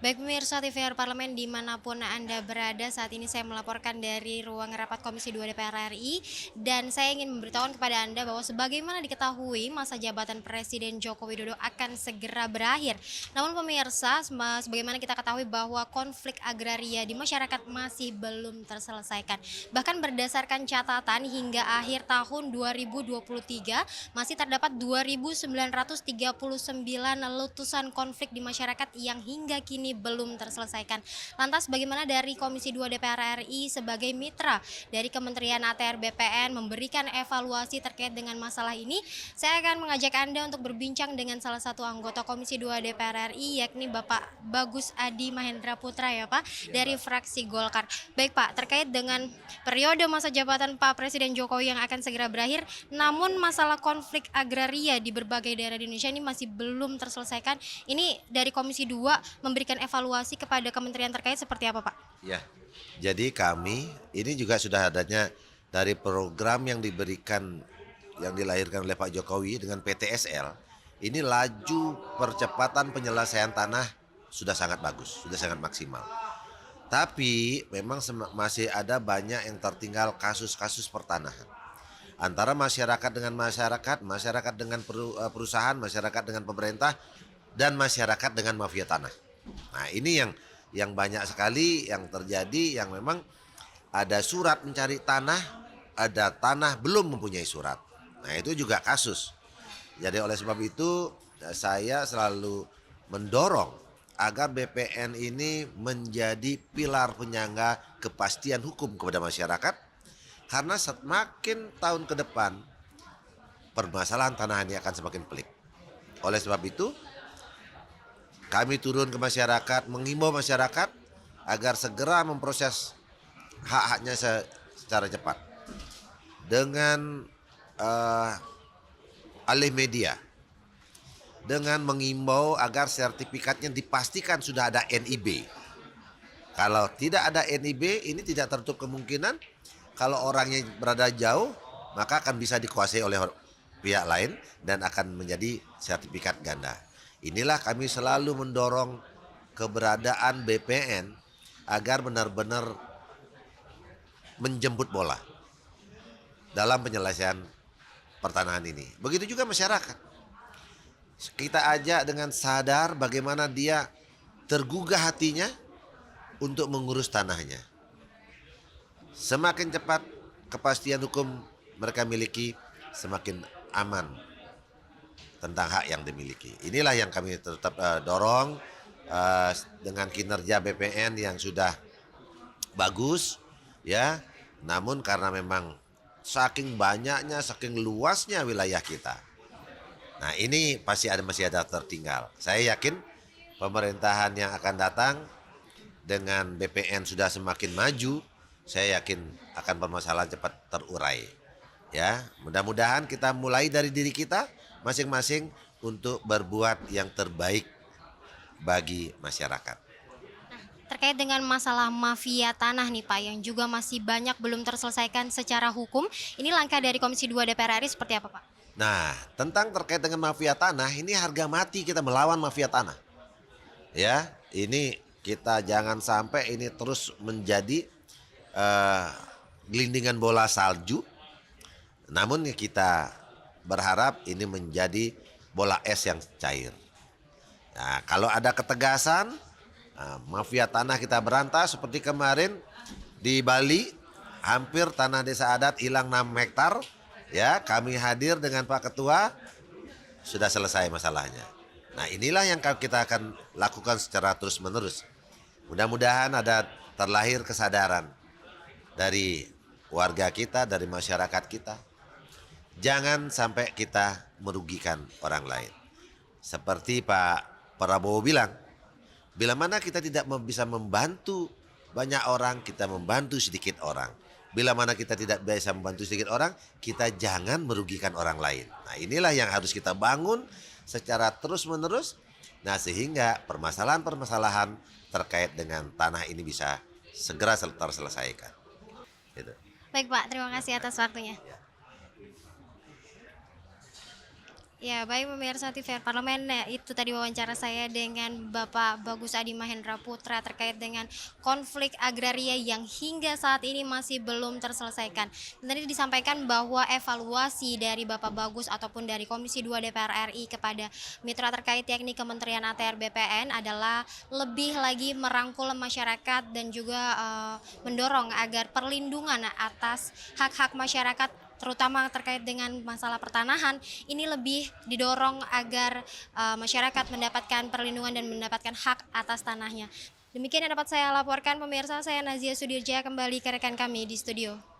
Baik pemirsa TVR Parlemen dimanapun Anda berada, saat ini saya melaporkan dari ruang rapat Komisi 2 DPR RI dan saya ingin memberitahukan kepada Anda bahwa sebagaimana diketahui masa jabatan Presiden Joko Widodo akan segera berakhir. Namun pemirsa, sebagaimana kita ketahui bahwa konflik agraria di masyarakat masih belum terselesaikan. Bahkan berdasarkan catatan hingga akhir tahun 2023 masih terdapat 2.939 letusan konflik di masyarakat yang hingga kini belum terselesaikan. Lantas bagaimana dari Komisi 2 DPR RI sebagai mitra dari Kementerian ATR BPN memberikan evaluasi terkait dengan masalah ini? Saya akan mengajak Anda untuk berbincang dengan salah satu anggota Komisi 2 DPR RI yakni Bapak Bagus Adi Mahendra Putra ya Pak dari fraksi Golkar. Baik Pak, terkait dengan periode masa jabatan Pak Presiden Jokowi yang akan segera berakhir, namun masalah konflik agraria di berbagai daerah di Indonesia ini masih belum terselesaikan. Ini dari Komisi 2 memberikan evaluasi kepada kementerian terkait seperti apa, Pak? Ya, jadi kami ini juga sudah adanya dari program yang diberikan yang dilahirkan oleh Pak Jokowi dengan PTSL. Ini laju percepatan penyelesaian tanah sudah sangat bagus, sudah sangat maksimal. Tapi memang masih ada banyak yang tertinggal kasus-kasus pertanahan. Antara masyarakat dengan masyarakat, masyarakat dengan perusahaan, masyarakat dengan pemerintah, dan masyarakat dengan mafia tanah. Nah ini yang banyak sekali yang terjadi, yang memang ada surat mencari tanah, ada tanah belum mempunyai surat. Nah itu juga kasus. Jadi oleh sebab itu saya selalu mendorong agar BPN ini menjadi pilar penyangga kepastian hukum kepada masyarakat. Karena semakin tahun ke depan permasalahan tanah ini akan semakin pelik. Oleh sebab itu kami turun ke masyarakat, mengimbau masyarakat agar segera memproses hak-haknya secara cepat. Dengan alih media, dengan mengimbau agar sertifikatnya dipastikan sudah ada NIB. Kalau tidak ada NIB, ini tidak tertutup kemungkinan kalau orangnya berada jauh, maka akan bisa dikuasai oleh pihak lain dan akan menjadi sertifikat ganda. Inilah kami selalu mendorong keberadaan BPN agar benar-benar menjemput bola dalam penyelesaian pertanahan ini. Begitu juga masyarakat. Kita ajak dengan sadar bagaimana dia tergugah hatinya untuk mengurus tanahnya. Semakin cepat kepastian hukum mereka miliki, semakin aman tentang hak yang dimiliki. Inilah yang kami tetap dorong dengan kinerja BPN yang sudah bagus, ya. Namun karena memang saking banyaknya, saking luasnya wilayah kita. Nah ini pasti masih ada tertinggal. Saya yakin pemerintahan yang akan datang dengan BPN sudah semakin maju, saya yakin akan permasalahan cepat terurai. Ya, mudah-mudahan kita mulai dari diri kita masing-masing untuk berbuat yang terbaik bagi masyarakat. Terkait dengan masalah mafia tanah nih Pak yang juga masih banyak belum terselesaikan secara hukum, ini langkah dari Komisi 2 DPR RI seperti apa Pak? Nah, tentang terkait dengan mafia tanah, ini harga mati kita melawan mafia tanah. Ya, ini kita jangan sampai ini terus menjadi gelindingan bola salju. Namun kita berharap ini menjadi bola es yang cair. Nah, kalau ada ketegasan, mafia tanah kita berantas seperti kemarin di Bali, hampir tanah desa adat hilang 6 hektar. Ya, kami hadir dengan Pak Ketua, sudah selesai masalahnya. Nah, inilah yang kita akan lakukan secara terus-menerus. Mudah-mudahan ada terlahir kesadaran dari warga kita, dari masyarakat kita. Jangan sampai kita merugikan orang lain. Seperti Pak Prabowo bilang, bila mana kita tidak bisa membantu banyak orang, kita membantu sedikit orang. Bila mana kita tidak bisa membantu sedikit orang, kita jangan merugikan orang lain. Nah inilah yang harus kita bangun secara terus-menerus. Nah sehingga permasalahan-permasalahan terkait dengan tanah ini bisa segera terselesaikan. Gitu. Baik Pak, terima kasih atas waktunya. Ya, baik pemirsa TVR Parlemen, nah, itu tadi wawancara saya dengan Bapak Bagus Adi Mahendra Putra terkait dengan konflik agraria yang hingga saat ini masih belum terselesaikan. Dan tadi disampaikan bahwa evaluasi dari Bapak Bagus ataupun dari Komisi 2 DPR RI kepada mitra terkait yakni Kementerian ATR BPN adalah lebih lagi merangkul masyarakat dan juga mendorong agar perlindungan atas hak-hak masyarakat terutama terkait dengan masalah pertanahan ini lebih didorong agar masyarakat mendapatkan perlindungan dan mendapatkan hak atas tanahnya. Demikian yang dapat saya laporkan pemirsa, saya Nazia Sudirja kembali ke rekan kami di studio.